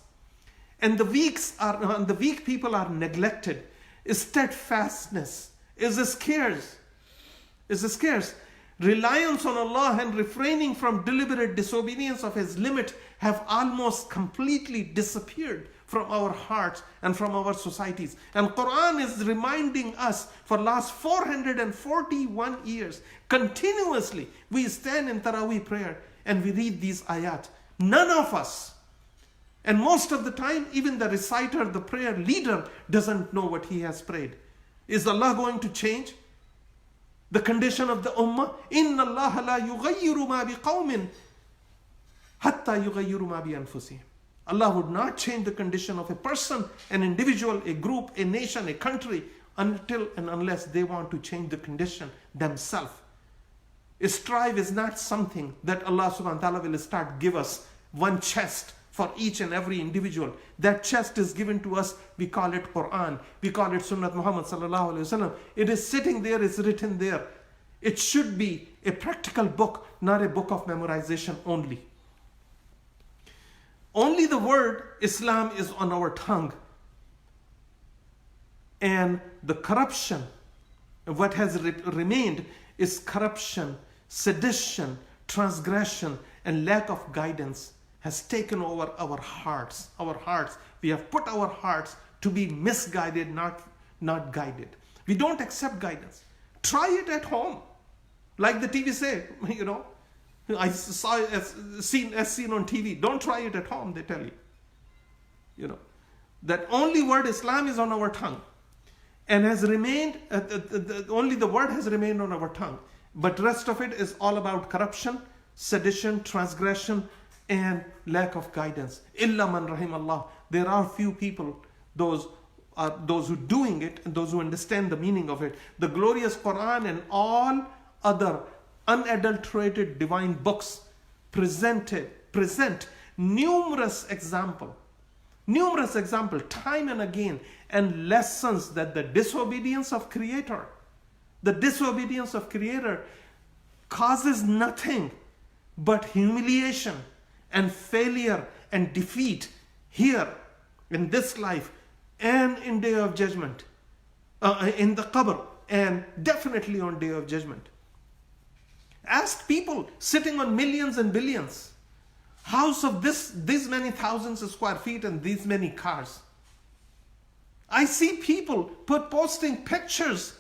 and the weak people are neglected. Steadfastness is scarce. Reliance on Allah and refraining from deliberate disobedience of His limit have almost completely disappeared from our hearts and from our societies. And Quran is reminding us for last 441 years, continuously, we stand in Taraweeh prayer and we read these ayat. None of us, and most of the time, even the reciter, the prayer leader, doesn't know what he has prayed. Is Allah going to change the condition of the ummah? Inna Allah la yughayyiru ma biqawmin hatta yughayyiru ma bi anfusihim. Allah would not change the condition of a person, an individual, a group, a nation, a country, until and unless they want to change the condition themselves. Strive is not something that Allah subhanahu wa ta'ala will start give us one chest for each and every individual. That chest is given to us. We call it Quran. We call it Sunnat Muhammad sallallahu alaihi wasallam. It is sitting there, it's written there. It should be a practical book, not a book of memorization only. Only the word Islam is on our tongue. And the corruption, what has remained is corruption, sedition, transgression, and lack of guidance has taken over our hearts. We have put our hearts to be misguided, not guided. We don't accept guidance. Try it at home. Like the TV say, I saw it as seen on TV. Don't try it at home, they tell you. That only word Islam is on our tongue. And has remained, only the word has remained on our tongue. But rest of it is all about corruption, sedition, transgression, and lack of guidance. Illa man rahim Allah. There are few people, those who doing it and those who understand the meaning of it. The glorious Quran and all other unadulterated divine books present numerous example, time and again, and lessons that the disobedience of Creator causes nothing but humiliation and failure and defeat here in this life and in day of judgment, in the qabr, and definitely on day of judgment. Ask people sitting on millions and billions, house of this many thousands of square feet and these many cars. I see people posting pictures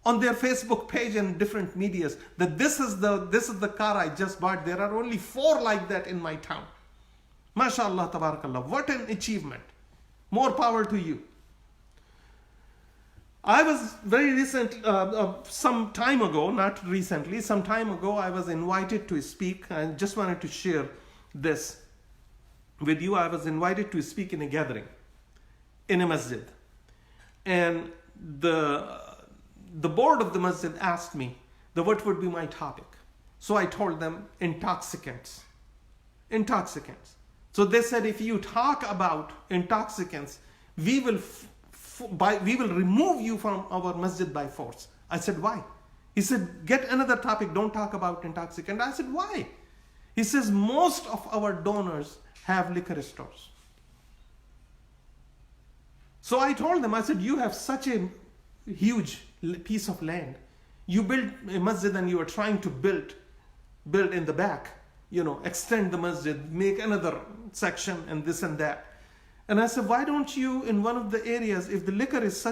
on their Facebook page and different medias that this is the car I just bought. There are only 4 like that in my town. MashaAllah, tabarakallah. What an achievement. More power to you. I was very recent, some time ago, not recently, some time ago, I was invited to speak. I just wanted to share this with you. I was invited to speak in a gathering, in a masjid. And the board of the masjid asked me what would be my topic. So I told them intoxicants. So they said, if you talk about intoxicants, we will remove you from our masjid by force. I said, why? He said, get another topic, don't talk about intoxicant. I said, why? He says, most of our donors have liquor stores. So I told them, I said, you have such a huge piece of land. You build a masjid and you are trying to build in the back, extend the masjid, make another section and this and that. And I said, why don't you, in one of the areas, if the liquor is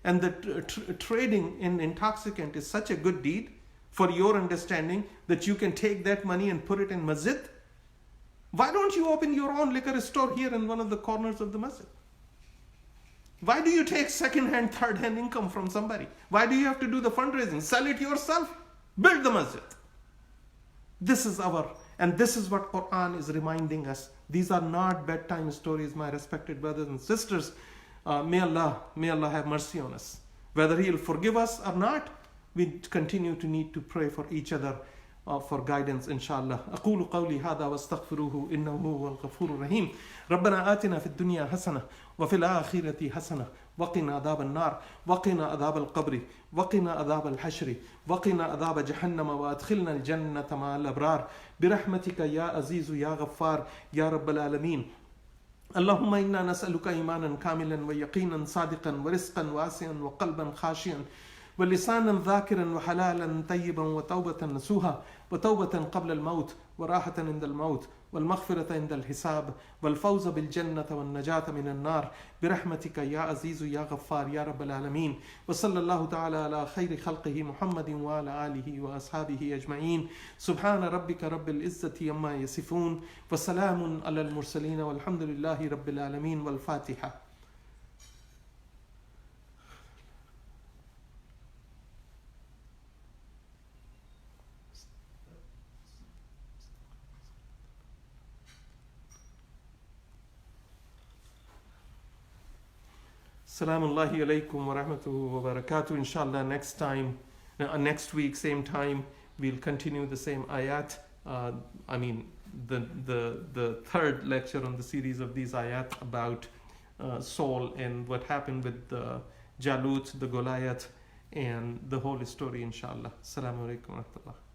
and the trading in intoxicant is such a good deed for your understanding that you can take that money and put it in masjid, why don't you open your own liquor store here in one of the corners of the masjid? Why do you take second-hand, third-hand income from somebody? Why do you have to do the fundraising? Sell it yourself, build the masjid. This is what Quran is reminding us. These are not bedtime stories, my respected brothers and sisters. May Allah have mercy on us. Whether He will forgive us or not, we continue to need to pray for each other for guidance, inshallah. أقول قولي هذا واستغفروه إنه هو الغفور الرحيم. ربنا آتنا في الدنيا حسنة وفي الآخرة حسنة وقنا عذاب النار وقنا عذاب القبر وقنا عذاب الحشر وقنا عذاب جهنم وأدخلنا الجنة مع الأبرار برحمتك يا عزيز يا غفار يا رب العالمين. اللهم إنا نسألك إيمانا كاملا ويقينا صادقا ورزقا واسعا وقلبا خاشعا ولسانا ذاكرا وحلالا طيبا وتوبة نصوحا وتوبة قبل الموت وراحة عند الموت والمغفرة عند الحساب والفوز بالجنة والنجاة من النار برحمتك يا عزيز يا غفار يا رب العالمين. وصلى الله تعالى على خير خلقه محمد وعلى آله وأصحابه أجمعين. سبحان ربك رب العزة عما يصفون وسلام على المرسلين والحمد لله رب العالمين. والفاتحة. Assalamu alaikum wa rahmatullahi wa barakatuh. Inshallah, next week, same time, we'll continue the same ayat. The third lecture on the series of these ayat about Saul and what happened with the Jalut, the Goliath, and the whole story, inshallah. Assalamu alaikum wa rahmatullah.